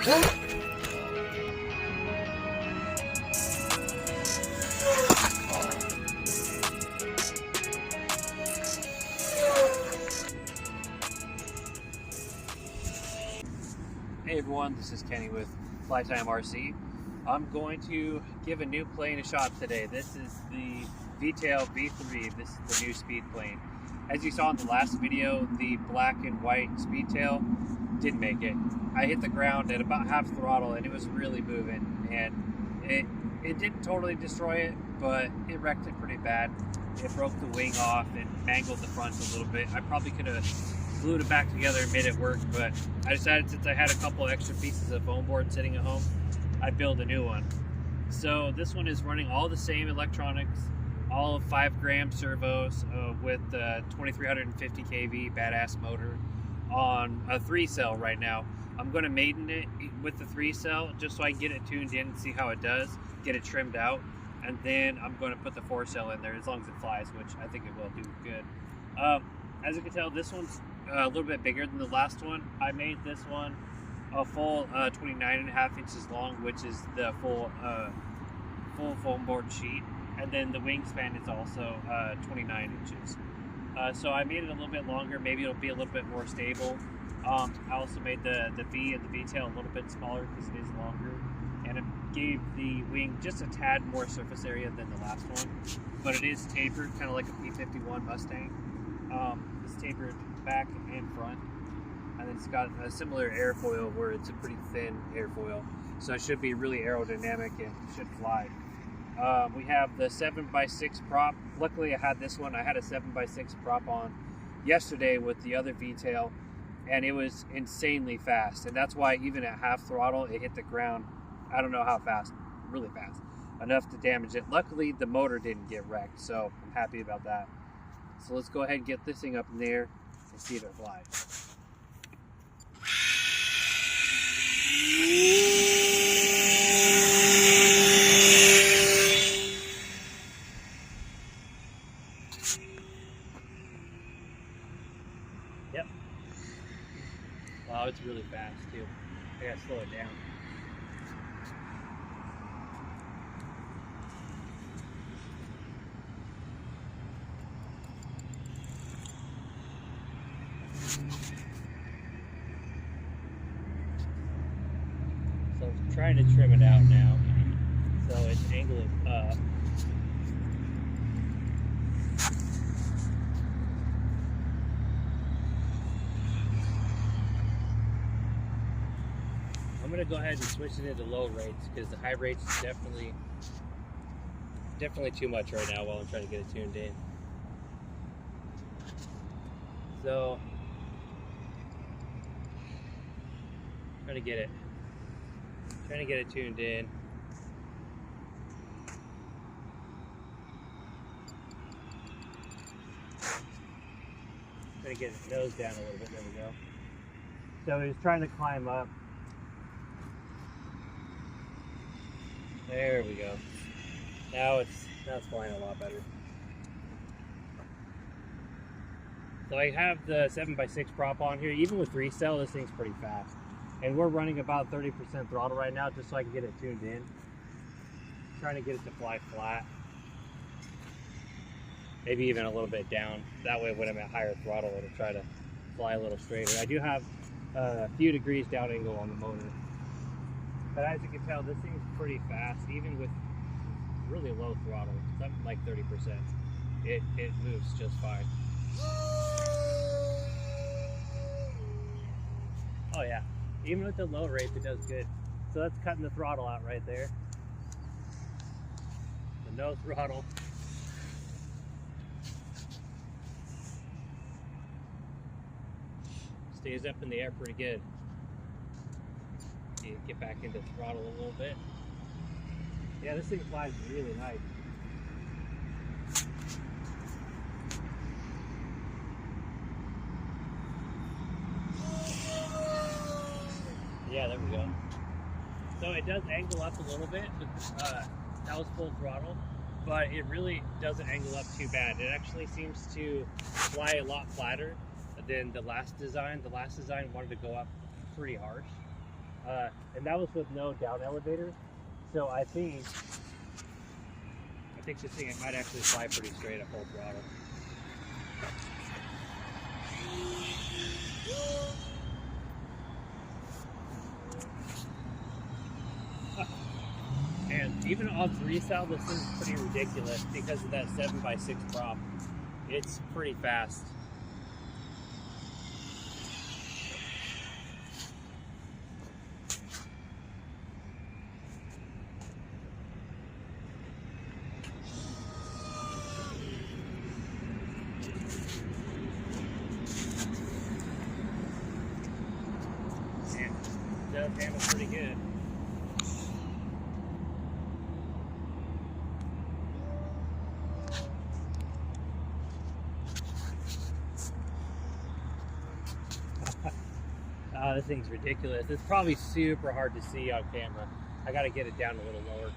Hey everyone, this is Kenny with Flytime RC. I'm going to give a new plane a shot today. This is the V-Tail V3. This is the new speed plane. As you saw in the last video, the black and white Speedtail didn't make it. I hit the ground at about half throttle and it was really moving, and it didn't totally destroy it, but it wrecked it pretty bad. It broke the wing off and mangled the front a little bit. I probably could have glued it back together and made it work, but I decided, since I had a couple extra pieces of foam board sitting at home, I'd build a new one. So this one is running all the same electronics, all of 5 gram servos with the 2350 kV badass motor on a 3-cell right now. I'm going to maiden it with the 3-cell just so I can get it tuned in and see how it does, get it trimmed out, and then I'm going to put the 4-cell in there as long as it flies, which I think it will do good. As you can tell, this one's a little bit bigger than the last one. I made this one a full 29.5 inches long, which is the full foam board sheet, and then the wingspan is also 29 inches. So I made it a little bit longer. Maybe it'll be a little bit more stable. I also made the V and the V-tail a little bit smaller because it is longer, and it gave the wing just a tad more surface area than the last one. But it is tapered, kind of like a P-51 Mustang. It's tapered back and front, and then it's got a similar airfoil where it's a pretty thin airfoil, so it should be really aerodynamic and should fly. We have the 7x6 prop. Luckily I had this one. I had a 7x6 prop on yesterday with the other V-tail, and it was insanely fast, and that's why even at half throttle it hit the ground, I don't know how fast, really fast, enough to damage it. Luckily the motor didn't get wrecked, so I'm happy about that. So let's go ahead and get this thing up in the air and see if it flies. Yep. Wow, it's really fast too. I gotta slow it down. So I'm trying to trim it out now, so it's angling up. I'm gonna go ahead and switch it into low rates because the high rates is definitely too much right now while I'm trying to get it tuned in. So trying to get it tuned in. Trying to get its nose down a little bit. There we go. So he's trying to climb up. There we go. Now it's flying a lot better. So I have the 7x6 prop on here. Even with 3-cell, this thing's pretty fast. And we're running about 30% throttle right now just so I can get it tuned in. Trying to get it to fly flat. Maybe even a little bit down. That way when I'm at higher throttle, it'll try to fly a little straighter. I do have a few degrees down angle on the motor. But as you can tell, this thing's pretty fast, even with really low throttle, something like 30%. It moves just fine. Oh yeah. Even with the low rates, it does good. So that's cutting the throttle out right there. The no throttle. Stays up in the air pretty good. You get back into throttle a little bit. Yeah, this thing flies really nice. Yeah, there we go. So it does angle up a little bit with that was full throttle, but it really doesn't angle up too bad. It actually seems to fly a lot flatter than the last design. The last design wanted to go up pretty harsh. and that was with no down elevator. So I think this thing might actually fly pretty straight at full throttle. And even on freestyle, this is pretty ridiculous because of that 7x6 prop. It's pretty fast. And it does handle pretty good. This thing's ridiculous. It's probably super hard to see on camera. I gotta get it down a little lower.